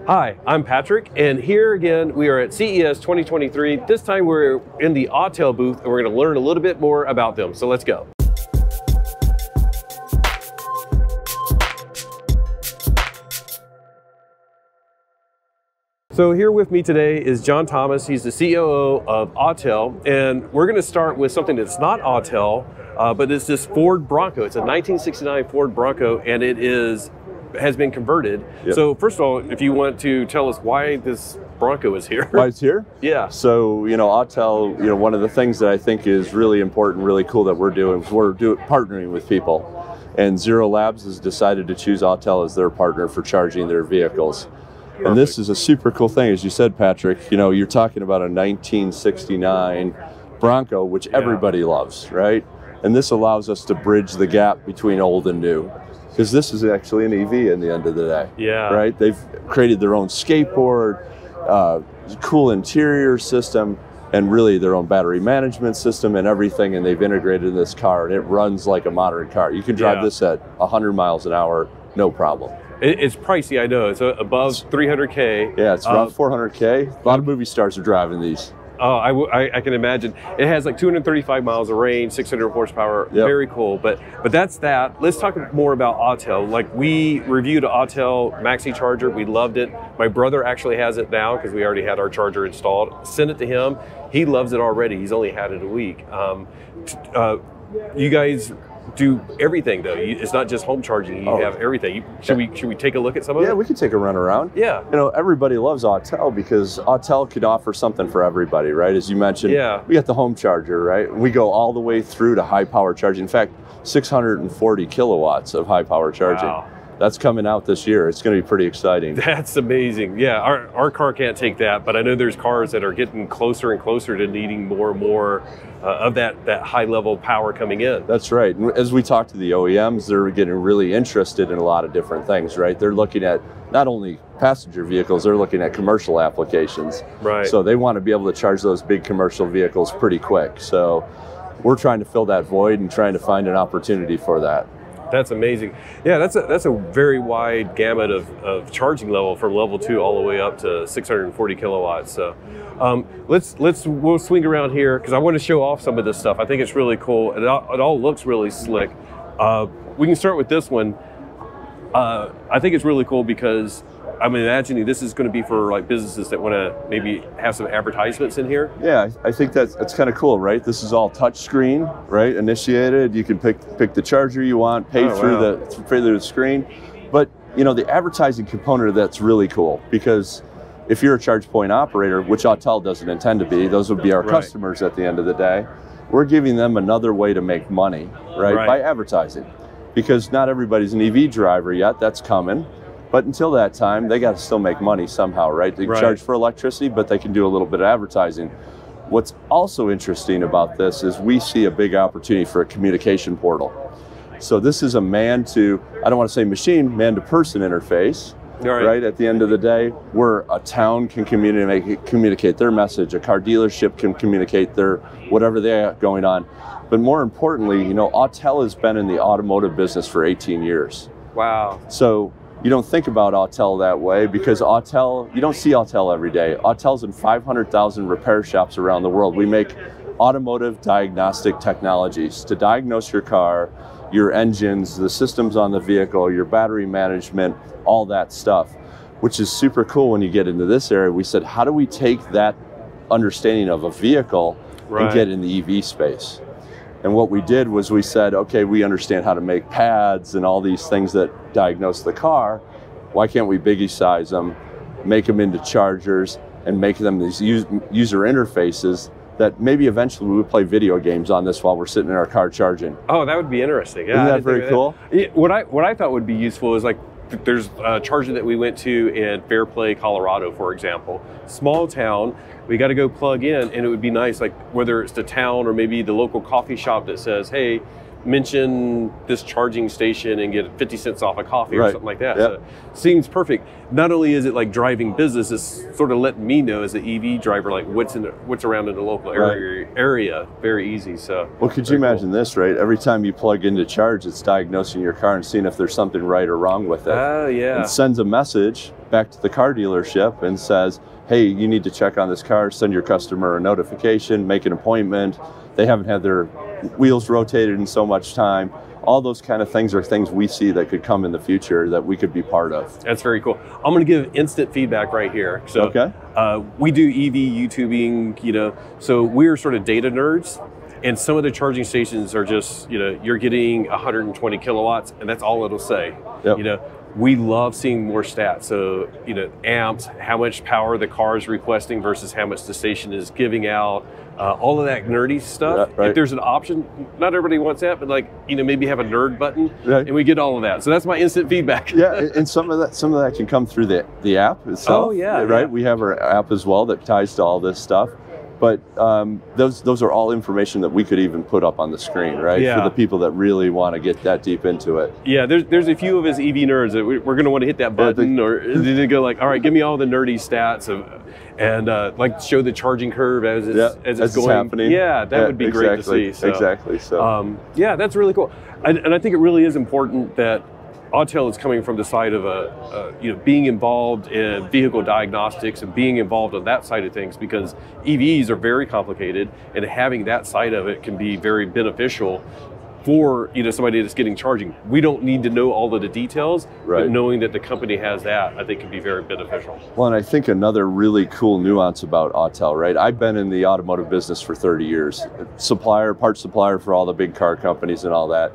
Hi, I'm Patrick, and here again we are at CES 2023. This time we're in the Autel booth and we're going to learn a little bit more about them. So let's go. So here with me today is John Thomas. He's the COO of Autel, and we're going to start with something that's not Autel, but it's this Ford Bronco. It's a 1969 Ford Bronco, and it has been converted. Yep. So first of all, if you want to tell us why this Bronco is here. Why it's here? Yeah. So, Autel, one of the things that I think is really important, really cool that we're doing is partnering with people. And Zero Labs has decided to choose Autel as their partner for charging their vehicles. Perfect. And this is a super cool thing. As you said, Patrick, you're talking about a 1969 Bronco, which everybody loves, right? And this allows us to bridge the gap between old and new. Because this is actually an EV in the end of the day. Yeah. Right? They've created their own skateboard, cool interior system, and really their own battery management system and everything, and they've integrated in this car, and it runs like a modern car. You can drive this at 100 miles an hour, no problem. It's pricey, I know. It's above 300K. Yeah, it's around 400K. A lot of movie stars are driving these. Oh, I can imagine. It has like 235 miles of range, 600 horsepower. Yep. Very cool. But that's that. Let's talk more about Autel. Like, we reviewed Autel Mach-E charger. We loved it. My brother actually has it now because we already had our charger installed. Sent it to him. He loves it already. He's only had it a week. You guys do everything though. It's not just home charging. You have everything. Should we take a look at some of it? Yeah, we can take a run around. Yeah. Everybody loves Autel because Autel could offer something for everybody, right? As you mentioned, we got the home charger, right? We go all the way through to high power charging. In fact, 640 kilowatts of high power charging. Wow. That's coming out this year. It's going to be pretty exciting. That's amazing. Yeah, our car can't take that, but I know there's cars that are getting closer and closer to needing more and more of that high level power coming in. That's right. And as we talk to the OEMs, they're getting really interested in a lot of different things, right? They're looking at not only passenger vehicles, they're looking at commercial applications. Right. So they want to be able to charge those big commercial vehicles pretty quick. So we're trying to fill that void and trying to find an opportunity for that. That's amazing. Yeah, that's a very wide gamut of charging level from level 2 all the way up to 640 kilowatts. So we'll swing around here because I want to show off some of this stuff. I think it's really cool. It all looks really slick. We can start with this one. I think it's really cool because I'm imagining this is going to be for like businesses that want to maybe have some advertisements in here. Yeah, I think that's kind of cool, right? This is all touch screen, right? Initiated. You can pick the charger you want, pay through the screen. But the advertising component of that's really cool because if you're a charge point operator, which Autel doesn't intend to be, those would be our customers at the end of the day. We're giving them another way to make money, right? By advertising, because not everybody's an EV driver yet. That's coming. But until that time, they got to still make money somehow, right? They charge for electricity, but they can do a little bit of advertising. What's also interesting about this is we see a big opportunity for a communication portal. So this is a I don't want to say machine, man-to-person interface, right? At the end of the day, where a town can communicate their message, a car dealership can communicate their whatever they have going on. But more importantly, Autel has been in the automotive business for 18 years. Wow. So you don't think about Autel that way because you don't see Autel every day. Autel's in 500,000 repair shops around the world. We make automotive diagnostic technologies to diagnose your car, your engines, the systems on the vehicle, your battery management, all that stuff, which is super cool when you get into this area. We said, how do we take that understanding of a vehicle and get in the EV space? And what we did was we said, okay, we understand how to make pads and all these things that diagnose the car. Why can't we biggie size them, make them into chargers, and make them these user interfaces that maybe eventually we would play video games on this while we're sitting in our car charging. Oh, that would be interesting. Yeah, isn't that very cool? What I thought would be useful is like, there's a charger that we went to in Fairplay, Colorado, for example. Small town, we got to go plug in, and it would be nice, like whether it's the town or maybe the local coffee shop that says, hey, mention this charging station and get 50 cents off a coffee or something like that. Yep. So it seems perfect. Not only is it like driving business, it's sort of letting me know as an EV driver, like what's around in the local area. Very easy. So well, could you imagine this, right? Every time you plug in to charge, it's diagnosing your car and seeing if there's something right or wrong with it. Oh, yeah. And sends a message back to the car dealership and says, hey, you need to check on this car, send your customer a notification, make an appointment. They haven't had their wheels rotated in so much time. All those kind of things are things we see that could come in the future that we could be part of. That's very cool. I'm going to give instant feedback right here. So we do EV YouTubing, you know, so we're sort of data nerds. And some of the charging stations are just, you know, you're getting 120 kilowatts and that's all it'll say. Yep. You know, we love seeing more stats. So, you know, amps, how much power the car is requesting versus how much the station is giving out. All of that nerdy stuff. Yeah, right. If there's an option, not everybody wants that, but like, you know, maybe have a nerd button and we get all of that. So that's my instant feedback. Yeah, and some of that can come through the app itself. Oh yeah. Right. Yeah. We have our app as well that ties to all this stuff. But those are all information that we could even put up on the screen, right? Yeah. For the people that really want to get that deep into it. Yeah, there's a few of us EV nerds that we're going to want to hit that button or they go like, all right, give me all the nerdy stats and like show the charging curve as it's going. Happening. Yeah, that would be great to see. So, exactly. So yeah, that's really cool. And I think it really is important that Autel is coming from the side of you know, being involved in vehicle diagnostics and being involved on that side of things, because EVs are very complicated and having that side of it can be very beneficial for, you know, somebody that's getting charging. We don't need to know all of the details, but knowing that the company has that, I think can be very beneficial. Well, and I think another really cool nuance about Autel, right? I've been in the automotive business for 30 years, parts supplier for all the big car companies and all that.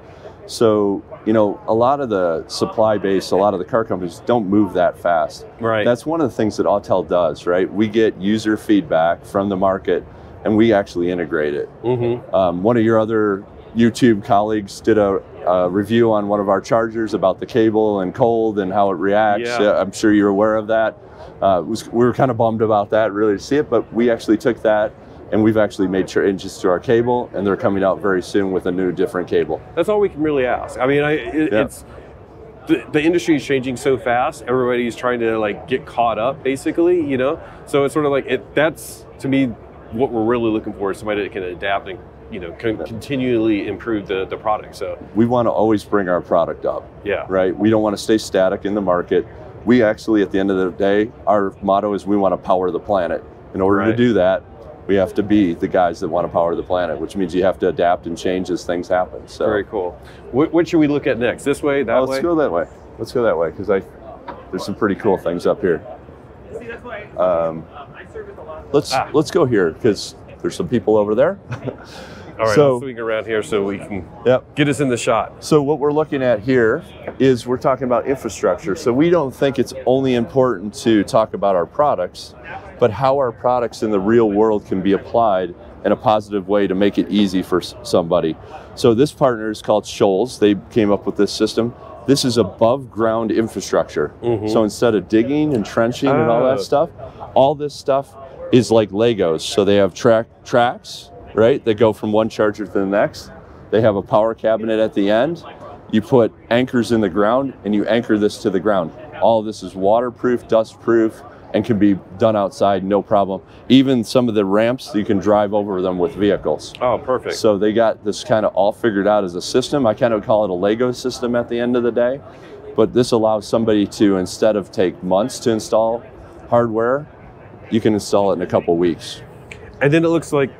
So, you know, a lot of the supply base, a lot of the car companies don't move that fast. Right. That's one of the things that Autel does, right? We get user feedback from the market and we actually integrate it. Mm-hmm. One of your other YouTube colleagues did a review on one of our chargers about the cable and cold and how it reacts. Yeah. I'm sure you're aware of that. We were kind of bummed about that, really, to see it, but we actually took that and we've actually made changes to our cable, and they're coming out very soon with a new, different cable. That's all we can really ask. I mean, it's the industry is changing so fast. Everybody's trying to like get caught up, basically, you know. So it's sort of like that's to me what we're really looking for is somebody that can adapt and, you know, can continually improve the product. So we want to always bring our product up. Yeah. Right. We don't want to stay static in the market. We actually, at the end of the day, our motto is we want to power the planet. In order to do that, we have to be the guys that want to power the planet, which means you have to adapt and change as things happen. So very cool. What should we look at next? This way, that way? Let's go that way. Let's go that way, because there's some pretty cool things up here. Let's go here, because there's some people over there. All right, let's swing around here so we can get us in the shot. So what we're looking at here is we're talking about infrastructure. So we don't think it's only important to talk about our products, but how our products in the real world can be applied in a positive way to make it easy for somebody. So this partner is called Shoals. They came up with this system. This is above ground infrastructure. Mm-hmm. So instead of digging and trenching and all that stuff, all this stuff is like Legos. So they have tracks, right? They go from one charger to the next. They have a power cabinet at the end. You put anchors in the ground and you anchor this to the ground. All of this is waterproof, dustproof, and can be done outside, no problem. Even some of the ramps, you can drive over them with vehicles. Oh, perfect. So they got this kind of all figured out as a system. I kind of call it a Lego system at the end of the day. But this allows somebody to, instead of take months to install hardware, you can install it in a couple weeks. And then it looks like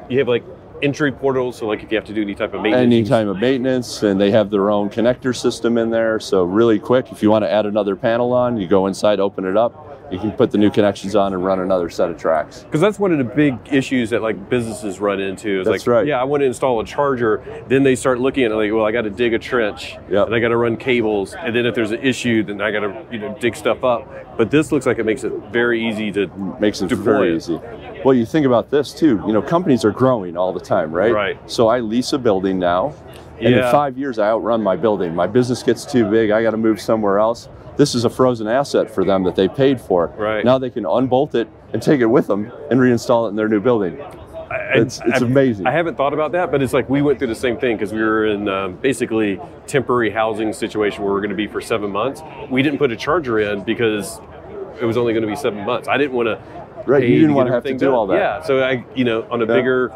you have like entry portals, so like if you have to do any type of maintenance. Any type of maintenance, and they have their own connector system in there, so really quick, if you want to add another panel on, you go inside, open it up, you can put the new connections on and run another set of tracks. Because that's one of the big issues that like businesses run into. Is that's like, right. Yeah, I want to install a charger. Then they start looking at it like, well, I got to dig a trench, and I got to run cables, and then if there's an issue, then I got to dig stuff up. But this looks like it makes it very easy to makes it very easy. Well, you think about this too. Companies are growing all the time, right? Right. So I lease a building now, and in 5 years I outrun my building. My business gets too big. I got to move somewhere else. This is a frozen asset for them that they paid for. Right. Now they can unbolt it and take it with them and reinstall it in their new building. It's amazing. I haven't thought about that, but it's like we went through the same thing because we were in basically temporary housing situation where we're going to be for 7 months. We didn't put a charger in because it was only going to be 7 months. I didn't want to. Right, you didn't want to have to do all that. Yeah, so on a bigger,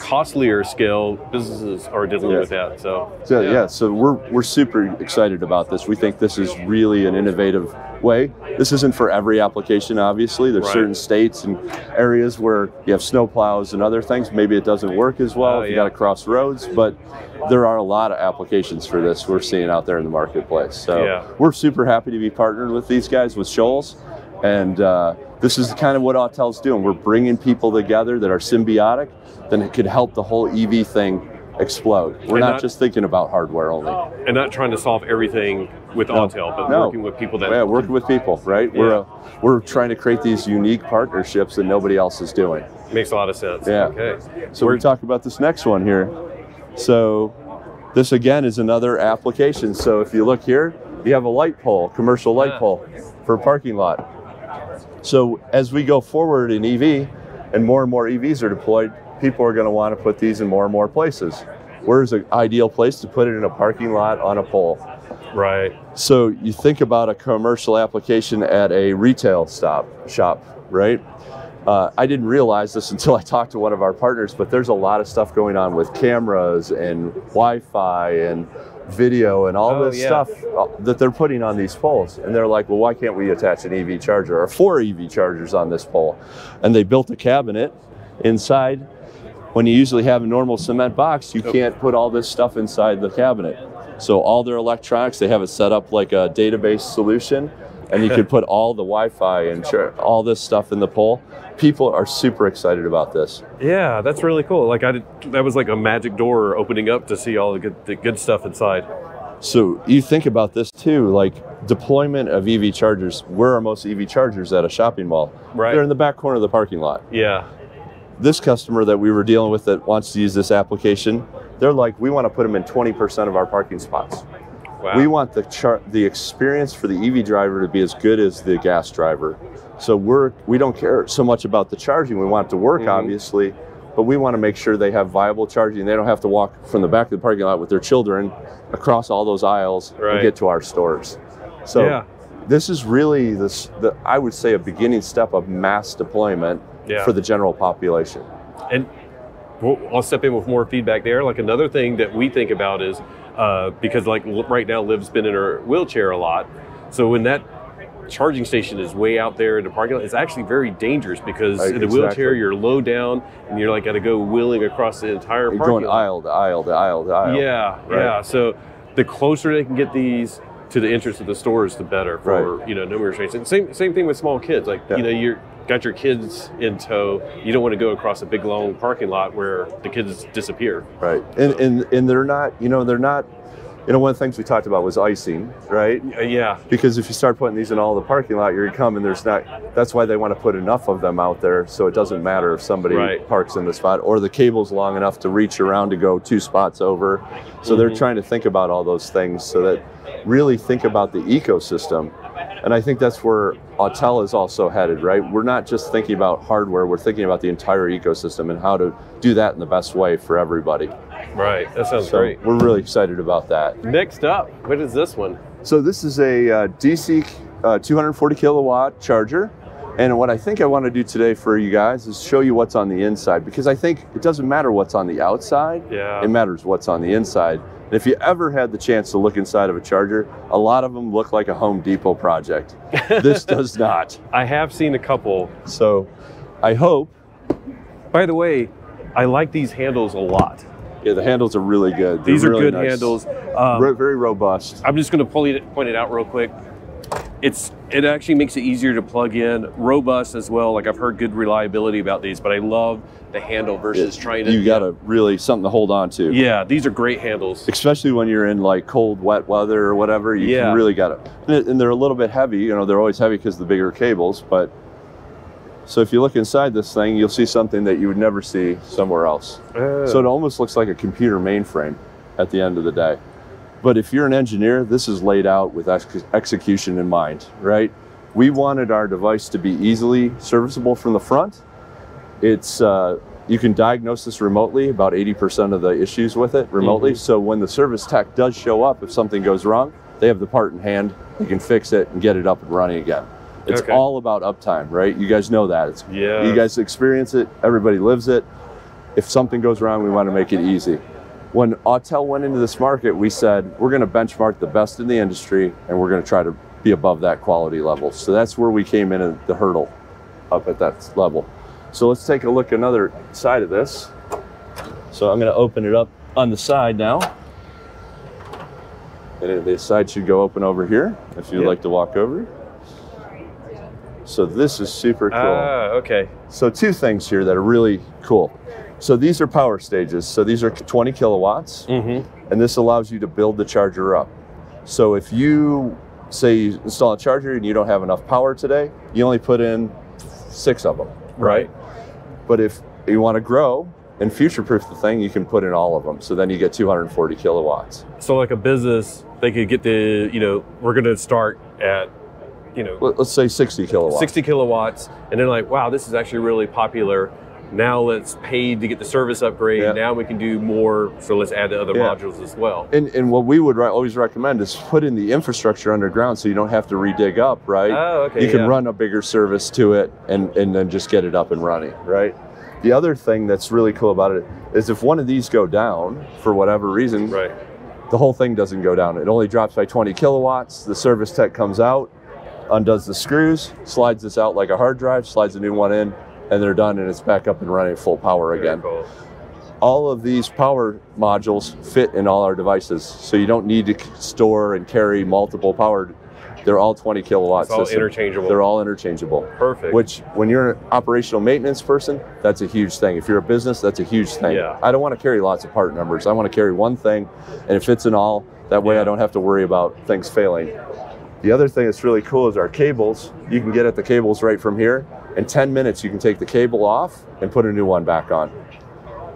costlier scale, businesses are dealing with that. So we're super excited about this. We think this is really an innovative way. This isn't for every application, obviously. There's certain states and areas where you have snow plows and other things. Maybe it doesn't work as well if you got to cross roads, but there are a lot of applications for this we're seeing out there in the marketplace. So we're super happy to be partnered with these guys, with Shoals. And this is kind of what Autel's doing. We're bringing people together that are symbiotic, then it could help the whole EV thing explode. We're not just thinking about hardware only. And not trying to solve everything with Autel, but working with people that... Yeah, working with people, right? Yeah. We're trying to create these unique partnerships that nobody else is doing. Makes a lot of sense. Yeah. Okay. So we're talking about this next one here. So this again is another application. So if you look here, you have a light pole, commercial light pole for a parking lot. So as we go forward in EV and more EVs are deployed, people are going to want to put these in more and more places. Where's an ideal place to put it? In a parking lot on a pole. Right. So you think about a commercial application at a retail shop, right? I didn't realize this until I talked to one of our partners, but there's a lot of stuff going on with cameras and Wi-Fi and video and all this stuff that they're putting on these poles. And they're like, well, why can't we attach an EV charger or 4 EV chargers on this pole? And they built a cabinet inside. When you usually have a normal cement box, you can't put all this stuff inside the cabinet. So all their electronics, they have it set up like a database solution, and you could put all the Wi-Fi and all this stuff in the pole. People are super excited about this. Yeah, that's really cool. Like that was like a magic door opening up to see all the good stuff inside. So you think about this too, like deployment of EV chargers. Where are most EV chargers at a shopping mall? Right. They're in the back corner of the parking lot. Yeah. This customer that we were dealing with that wants to use this application, they're like, we want to put them in 20% of our parking spots. Wow. We want the experience for the EV driver to be as good as the gas driver. So we don't care so much about the charging. We want it to work, obviously, but we want to make sure they have viable charging. They don't have to walk from the back of the parking lot with their children across all those aisles and get to our stores. So this is really I would say a beginning step of mass deployment for the general population. And I'll step in with more feedback there. Like another thing that we think about is because like right now Liv's been in her wheelchair a lot. So when that charging station is way out there in the parking lot, it's actually very dangerous because in the wheelchair you're low down and you're like got to go wheeling across the entire parking lot. You're going aisle to aisle to aisle to aisle. Yeah, yeah. So the closer they can get these to the entrance of the stores, the better for numerous reasons. Same thing with small kids. Like you're got your kids in tow. You don't want to go across a big long parking lot where the kids disappear. Right, and they're not. One of the things we talked about was icing, right? Yeah. Because if you start putting these in all the parking lot, you're gonna come and there's not. That's why they want to put enough of them out there, so it doesn't matter if somebody parks in the spot or the cable's long enough to reach around to go 2 spots over. So they're trying to think about all those things so that really think about the ecosystem. And I think that's where Autel is also headed, right? We're not just thinking about hardware, we're thinking about the entire ecosystem and how to do that in the best way for everybody. Right, that sounds great. We're really excited about that. Next up, what is this one? So this is a DC 240 kilowatt charger. And what I think I want to do today for you guys is show you what's on the inside, because I think it doesn't matter what's on the outside, it matters what's on the inside. And if you ever had the chance to look inside of a charger, a lot of them look like a Home Depot project. This does not. I have seen a couple. So I hope. By the way, I like these handles a lot. Yeah, the handles are really good. These are really good nice. handles. Very robust. I'm just going to point it out real quick. It actually makes it easier to plug in, robust as well. Like I've heard good reliability about these, but I love the handle versus trying to. You got to really something to hold on to. Yeah, these are great handles. Especially when you're in like cold, wet weather or whatever, you can really got it. And they're a little bit heavy. They're always heavy because of the bigger cables. But so if you look inside this thing, you'll see something that you would never see somewhere else. So it almost looks like a computer mainframe at the end of the day. But if you're an engineer, this is laid out with execution in mind, right? We wanted our device to be easily serviceable from the front. It's you can diagnose this remotely, about 80% of the issues with it remotely. So when the service tech does show up, if something goes wrong, they have the part in hand, they can fix it and get it up and running again. It's all about uptime, right? You guys know that. You guys experience it, everybody lives it. If something goes wrong, we want to make it easy. When Autel went into this market, we said, we're going to benchmark the best in the industry, and we're going to try to be above that quality level. So that's where we came in at the hurdle, up at that level. So let's take a look at another side of this. So I'm going to open it up on the side now. And the side should go open over here, if you'd like to walk over. So this is super cool. Okay. So two things here that are really cool. So these are power stages. So these are 20 kilowatts, and this allows you to build the charger up. So if you say you install a charger and you don't have enough power today, you only put in 6 of them, right? But if you want to grow and future-proof the thing, you can put in all of them. So then you get 240 kilowatts. So like a business, they could get the, we're going to start at, let's say 60 kilowatts. 60 kilowatts, and they're like, wow, this is actually really popular. Now let's pay to get the service upgrade. Now we can do more, so let's add the other modules as well. And what we would always recommend is put in the infrastructure underground so you don't have to redig up, right? You can run a bigger service to it and then just get it up and running, right? The other thing that's really cool about it is if one of these go down for whatever reason, the whole thing doesn't go down. It only drops by 20 kilowatts. The service tech comes out, undoes the screws, slides this out like a hard drive, slides a new one in, and they're done, and it's back up and running full power again. Cool. All of these power modules fit in all our devices, so you don't need to store and carry multiple power. They're all 20 kilowatts. It's all interchangeable. They're all interchangeable. Perfect. Which, when you're an operational maintenance person, that's a huge thing. If you're a business, that's a huge thing. I don't want to carry lots of part numbers. I want to carry one thing, and it fits in all. That way I don't have to worry about things failing. The other thing that's really cool is our cables. You can get at the cables right from here. In 10 minutes, you can take the cable off and put a new one back on.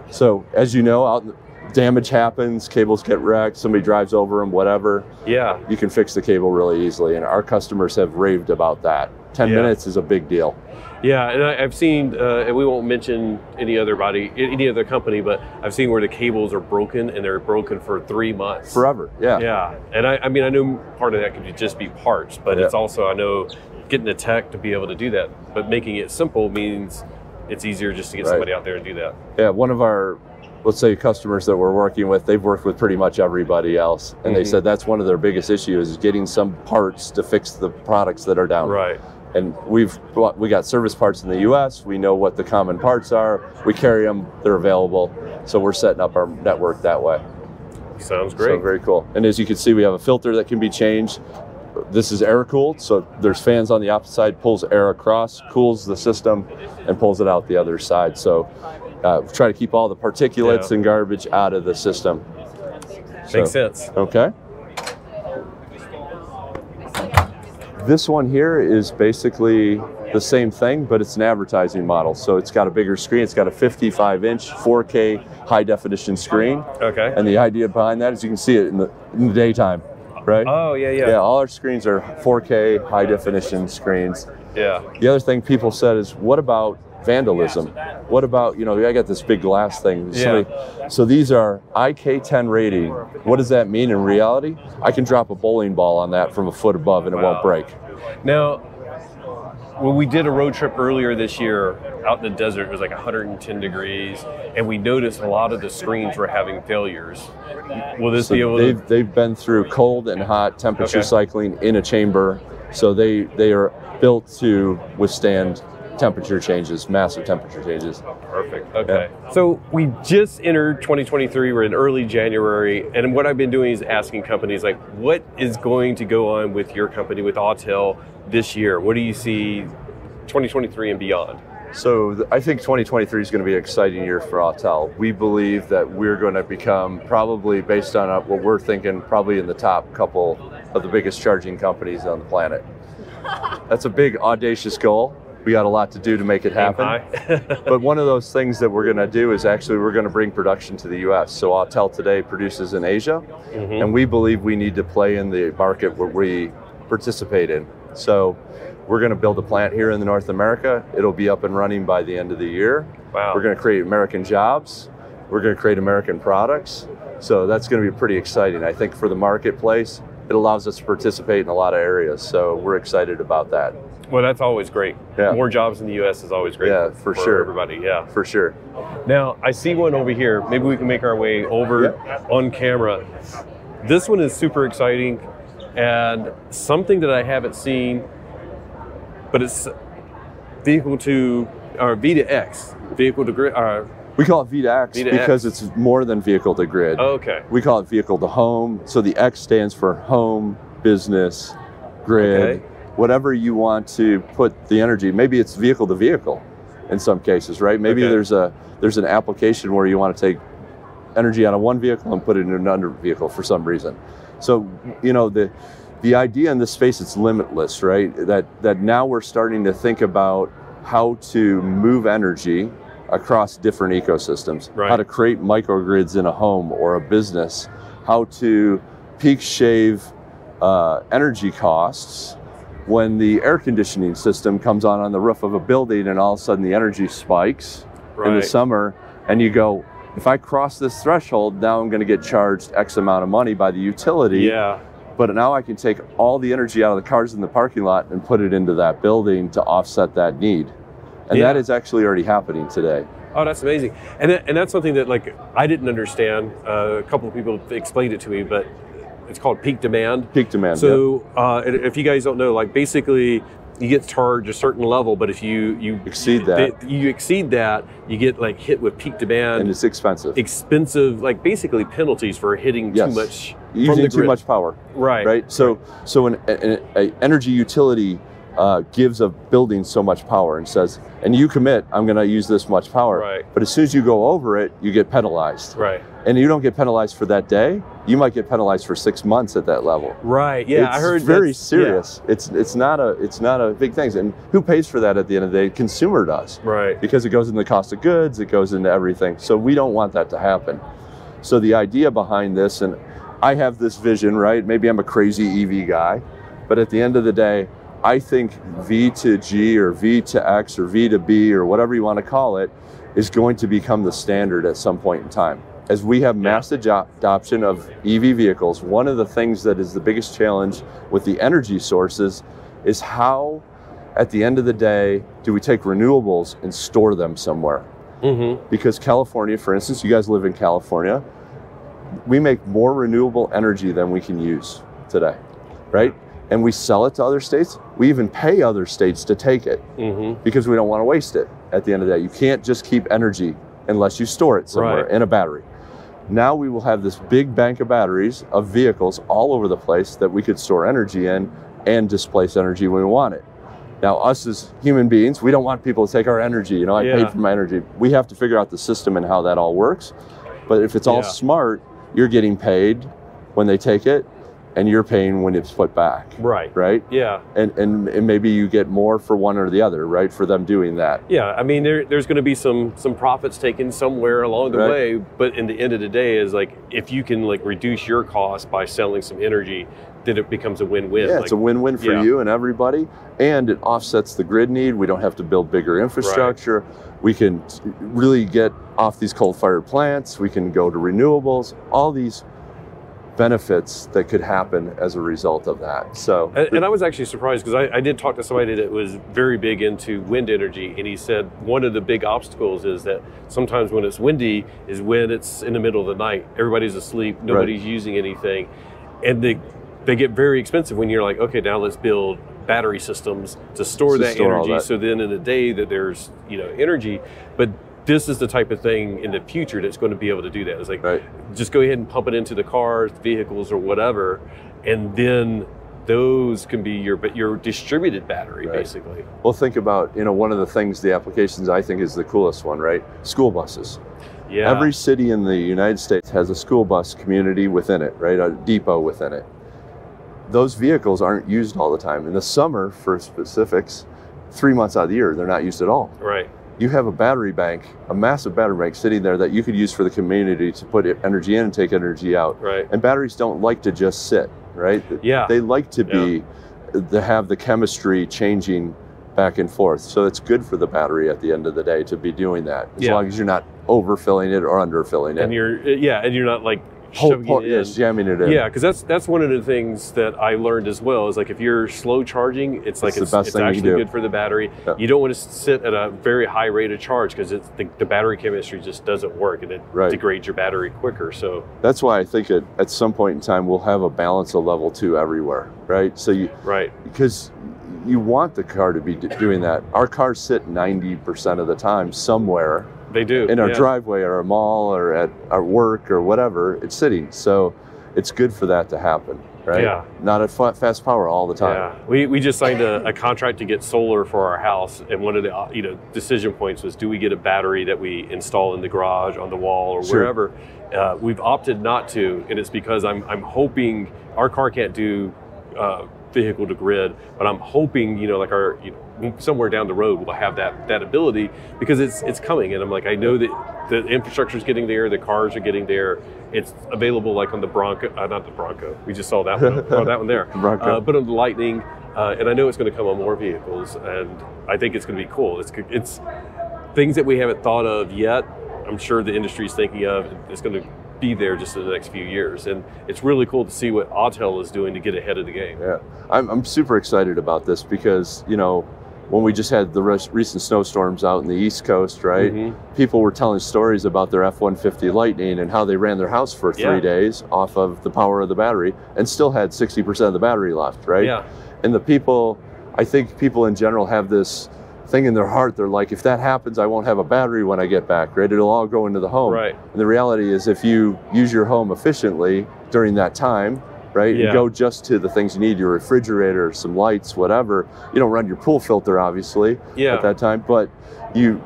So, as you know, damage happens, cables get wrecked, somebody drives over them, whatever. You can fix the cable really easily, and our customers have raved about that. 10 minutes is a big deal. And I've seen, and we won't mention any other company, but I've seen where the cables are broken, and they're broken for 3 months. Forever, And I mean, I know part of that could just be parts, but it's also, I know, getting the tech to be able to do that. But making it simple means it's easier just to get somebody out there and do that. One of our, let's say, customers that we're working with, they've worked with pretty much everybody else, and they said that's one of their biggest issues is getting some parts to fix the products that are down. And we got service parts in the US, we know what the common parts are, we carry them, they're available, so we're setting up our network that way. Sounds great. So very cool. And as you can see, we have a filter that can be changed. This is air cooled, so there's fans on the opposite side, pulls air across, cools the system, and pulls it out the other side. So try to keep all the particulates and garbage out of the system. Makes sense. Okay. This one here is basically the same thing, but it's an advertising model. So it's got a bigger screen. It's got a 55-inch 4K high-definition screen. And the idea behind that is you can see it in the daytime, right? Yeah, all our screens are 4K high-definition screens. The other thing people said is, what about vandalism? What about, I got this big glass thing. So these are IK10 rating. What does that mean in reality? I can drop a bowling ball on that from a foot above and it won't break. Now, when we did a road trip earlier this year out in the desert, it was like 110 degrees, and we noticed a lot of the screens were having failures. Will this be able to... They've been through cold and hot temperature cycling in a chamber, so they are built to withstand temperature changes, massive temperature changes. Perfect. Okay. So we just entered 2023. We're in early January, and what I've been doing is asking companies like, what is going to go on with your company, with Autel, this year? What do you see 2023 and beyond? So I think 2023 is going to be an exciting year for Autel. We believe that we're going to become, probably based on what we're thinking, probably in the top couple of the biggest charging companies on the planet. That's a big, audacious goal. We got a lot to do to make it happen. But one of those things that we're going to do is actually we're going to bring production to the US. So Autel today produces in Asia, and we believe we need to play in the market where we participate in. So We're going to build a plant here in North America. It'll be up and running by the end of the year. Wow. We're going to create American jobs. We're going to create American products. So that's going to be pretty exciting. I think for the marketplace, it allows us to participate in a lot of areas. So we're excited about that. Well, that's always great. Yeah. More jobs in the U.S. is always great. Yeah, for sure. Everybody, yeah. For sure. Now, I see one over here. Maybe we can make our way over on camera. This one is super exciting and something that I haven't seen, but it's vehicle to, or V to X, vehicle to grid. We call it V to X because it's more than vehicle to grid. Okay. We call it vehicle to home. So the X stands for home, business, grid, whatever you want to put the energy. Maybe it's vehicle to vehicle in some cases, right? Maybe there's an application where you want to take energy out of one vehicle and put it in another vehicle for some reason. So, you know, the idea in this space, it's limitless, right? That now we're starting to think about how to move energy across different ecosystems, how to create microgrids in a home or a business, how to peak shave energy costs when the air conditioning system comes on the roof of a building and all of a sudden the energy spikes in the summer and you go, if I cross this threshold, now I'm going to get charged X amount of money by the utility. Yeah. But now I can take all the energy out of the cars in the parking lot and put it into that building to offset that need. And that is actually already happening today. Oh, that's amazing. And that's something that like I didn't understand. A couple of people explained it to me, but it's called peak demand. Peak demand. So if you guys don't know, like basically you get charged a certain level, but if you exceed that, you get like hit with peak demand. And it's expensive. Expensive, like basically penalties for hitting too much. Using too much power. Right. So an energy utility gives a building so much power and says, and you commit, I'm going to use this much power. Right. But as soon as you go over it, you get penalized. Right. And you don't get penalized for that day. You might get penalized for 6 months at that level. Right. Yeah, I heard. It's very serious. Yeah. It's not a big thing. And who pays for that at the end of the day? Consumer does. Right. Because it goes into the cost of goods. It goes into everything. So we don't want that to happen. So the idea behind this, and I have this vision, right? Maybe I'm a crazy EV guy, but at the end of the day, I think V to G or V to X or V to B or whatever you want to call it is going to become the standard at some point in time. As we have mass adoption of EV vehicles, one of the things that is the biggest challenge with the energy sources is how, at the end of the day, do we take renewables and store them somewhere? Because California, for instance, you guys live in California, we make more renewable energy than we can use today, right? And we sell it to other states. We even pay other states to take it because we don't want to waste it at the end of the day. You can't just keep energy unless you store it somewhere in a battery. Now we will have this big bank of batteries of vehicles all over the place that we could store energy in and displace energy when we want it. Now, us as human beings, we don't want people to take our energy. You know, I paid for my energy. We have to figure out the system and how that all works. But if it's all smart, you're getting paid when they take it, and you're paying when it's put back. Right? Yeah. And maybe you get more for one or the other, right? For them doing that. Yeah, I mean, there's going to be some profits taken somewhere along the way, but in the end of the day is like, if you can like reduce your cost by selling some energy, then it becomes a win-win. Yeah, it's a win-win for you and everybody, and it offsets the grid need. We don't have to build bigger infrastructure. We can really get off these coal-fired plants. We can go to renewables, all these benefits that could happen as a result of that. So, and I was actually surprised because I did talk to somebody that was very big into wind energy, and he said one of the big obstacles is that sometimes when it's windy is when it's in the middle of the night. Everybody's asleep, nobody's using anything, and they get very expensive when you're like, okay, now let's build battery systems to store that energy. So then in the day that there's energy, but this is the type of thing in the future that's going to be able to do that. It's like, just go ahead and pump it into the cars, vehicles, or whatever, and then those can be your distributed battery, basically. Well, think about, one of the things, the applications I think is the coolest one, right? School buses. Yeah. Every city in the United States has a school bus community within it, right? A depot within it. Those vehicles aren't used all the time. In the summer, for specifics, 3 months out of the year, they're not used at all. Right. You have a battery bank, a massive battery bank sitting there that you could use for the community to put energy in and take energy out. Right. And batteries don't like to just sit, right? Yeah. They like to be to have the chemistry changing back and forth. So it's good for the battery at the end of the day to be doing that, as long as you're not overfilling it or underfilling it. And you're not like jamming it in. Yeah, because that's one of the things that I learned as well, is like if you're slow charging, it's actually good for the battery. Yeah. You don't want to sit at a very high rate of charge, because the battery chemistry just doesn't work, and it degrades your battery quicker. So that's why I think at some point in time we'll have a balance of level 2 everywhere, right? So because you want the car to be doing that. Our cars sit 90% of the time somewhere. They do. In our driveway or a mall or at our work or whatever, it's sitting. So it's good for that to happen, right? Yeah. Not at fast power all the time. Yeah. We just signed a contract to get solar for our house, and one of the decision points was, do we get a battery that we install in the garage, on the wall, or wherever? We've opted not to, and it's because I'm hoping our car can't do vehicle to grid, but I'm hoping like our somewhere down the road we'll have that ability, because it's coming, and I'm like, I know that the infrastructure is getting there, the cars are getting there. It's available like on the Bronco, not the Bronco. We just saw that one. Saw that one there. But on the Lightning, and I know it's going to come on more vehicles, and I think it's going to be cool. It's things that we haven't thought of yet. I'm sure the industry is thinking of. It's going to be there just in the next few years, and it's really cool to see what Autel is doing to get ahead of the game. Yeah, I'm super excited about this, because when we just had the recent snowstorms out in the East Coast, right? People were telling stories about their F-150 Lightning and how they ran their house for 3 days off of the power of the battery and still had 60% of the battery left, right? Yeah. And I think people in general have this thing in their heart. They're like, if that happens, I won't have a battery when I get back, right? It'll all go into the home. Right. And the reality is, if you use your home efficiently during that time, right, and go just to the things you need, your refrigerator, some lights, whatever. You don't run your pool filter, obviously, at that time, but you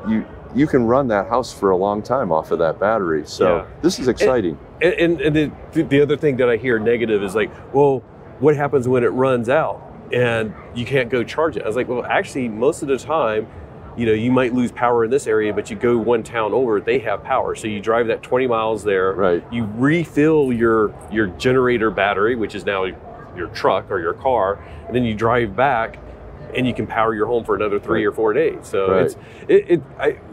can run that house for a long time off of that battery. So this is exciting. And the other thing that I hear negative is like, well, what happens when it runs out and you can't go charge it? I was like, well, actually, most of the time, you might lose power in this area, but you go one town over, they have power. So you drive that 20 miles there, you refill your generator battery, which is now your truck or your car, and then you drive back and you can power your home for another 3 or 4 days. So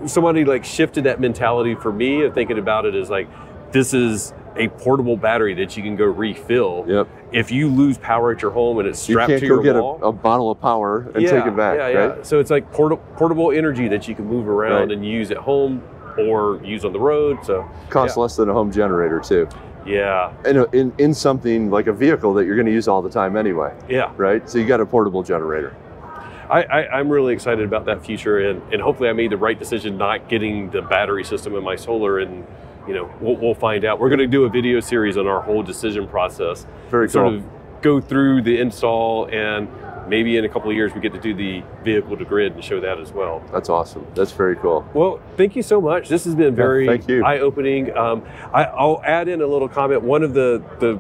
somebody like shifted that mentality for me of thinking about it as like, this is a portable battery that you can go refill. Yep. If you lose power at your home and it's strapped to your wall, you can't go get a bottle of power and take it back, right? So it's like portable energy that you can move around and use at home or use on the road. So costs less than a home generator too. Yeah. And in something like a vehicle that you're going to use all the time anyway. Yeah. Right. So you got a portable generator. I'm really excited about that future, and hopefully I made the right decision not getting the battery system in my solar, and we'll find out. We're going to do a video series on our whole decision process. Very cool. Sort of go through the install, and maybe in a couple of years we get to do the vehicle to grid and show that as well. That's awesome. That's very cool. Well, thank you so much. This has been very eye-opening. I'll add in a little comment. One of the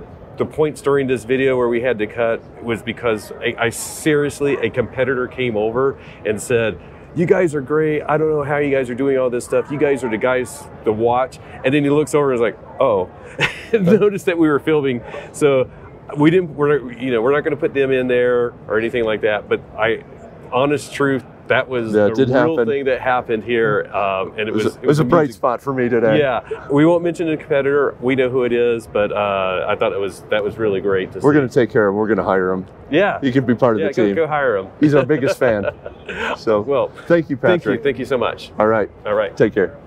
points during this video where we had to cut was because I seriously, a competitor came over and said, you guys are great. I don't know how you guys are doing all this stuff. You guys are the guys to watch. And then he looks over and is like, oh, noticed that we were filming. So we're not going to put them in there or anything like that. But honest truth, that was the real thing that happened here. And it was a bright spot for me today. Yeah, we won't mention the competitor. We know who it is, but I thought that was really great to see. We're going to take care of him. We're going to hire him. Yeah. He can be part of the team. Go hire him. He's our biggest fan. So, well, thank you, Patrick. Thank you so much. All right. All right. Take care.